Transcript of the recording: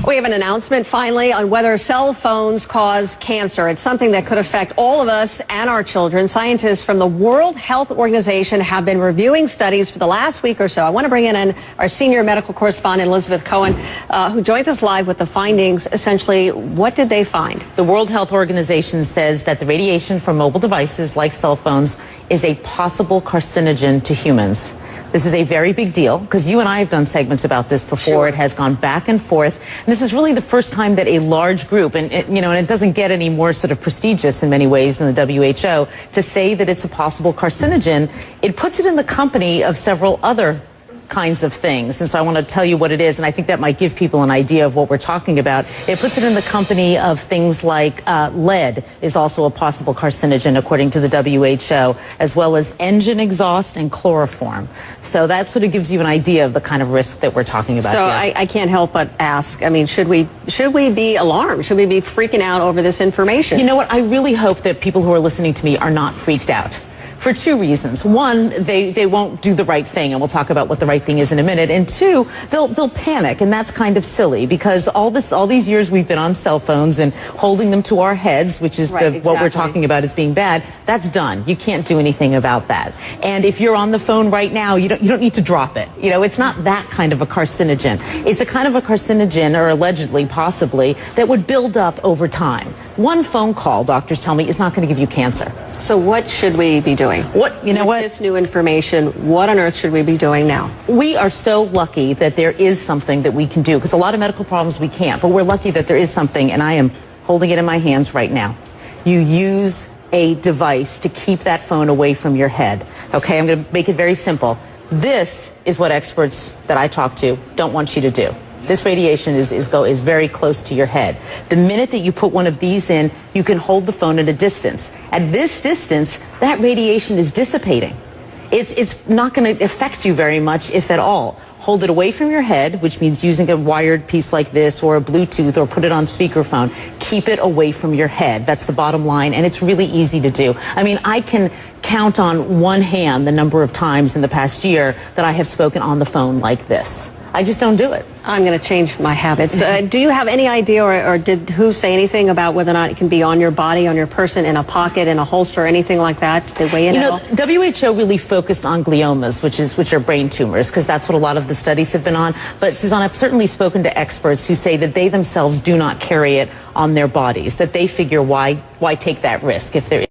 We have an announcement finally on whether cell phones cause cancer. It's something that could affect all of us and our children. Scientists from the World Health Organization have been reviewing studies for the last week or so. I want to bring in our senior medical correspondent, Elizabeth Cohen, who joins us live with the findings. Essentially, what did they find? The World Health Organization says that the radiation from mobile devices like cell phones is a possible carcinogen to humans. This is a very big deal because you and I have done segments about this before. Sure. It has gone back and forth. And this is really the first time that a large group, and it doesn't get any more sort of prestigious in many ways than the WHO, to say that it's a possible carcinogen. It puts it in the company of several other kinds of things. And so I want to tell you what it is, and I think that might give people an idea of what we're talking about. It puts it in the company of things like lead is also a possible carcinogen, according to the WHO, as well as engine exhaust and chloroform. So that sort of gives you an idea of the kind of risk that we're talking about here. So I can't help but ask, I mean, should we be alarmed? Should we be freaking out over this information? You know what? I really hope that people who are listening to me are not freaked out. For two reasons. One, they won't do the right thing, and we'll talk about what the right thing is in a minute. And two, they'll panic, and that's kind of silly because all these years we've been on cell phones and holding them to our heads, which is what we're talking about as being bad. That's done. You can't do anything about that. And if you're on the phone right now, you don't need to drop it. You know, it's not that kind of a carcinogen. It's a kind of a carcinogen, or allegedly, possibly, that would build up over time. One phone call, doctors tell me, is not going to give you cancer. So what should we be doing? With this new information, what on earth should we be doing now? We are so lucky that there is something that we can do, because a lot of medical problems we can't, but we're lucky that there is something, and I am holding it in my hands right now. You use a device to keep that phone away from your head. Okay, I'm going to make it very simple. This is what experts that I talk to don't want you to do. This radiation is very close to your head. The minute that you put one of these in, you can hold the phone at a distance. At this distance, that radiation is dissipating. It's not going to affect you very much, if at all. Hold it away from your head, which means using a wired piece like this or a Bluetooth, or put it on speakerphone. Keep it away from your head. That's the bottom line, and it's really easy to do. I mean, I can count on one hand the number of times in the past year that I have spoken on the phone like this. I just don't do it. I'm going to change my habits. Do you have any idea, or did WHO say anything about whether or not it can be on your body, on your person, in a pocket, in a holster, or anything like that? Did they weigh in at all? WHO really focused on gliomas, which are brain tumors, because that's what a lot of the studies have been on. But Suzanne, I've certainly spoken to experts who say that they themselves do not carry it on their bodies, that they figure why take that risk if there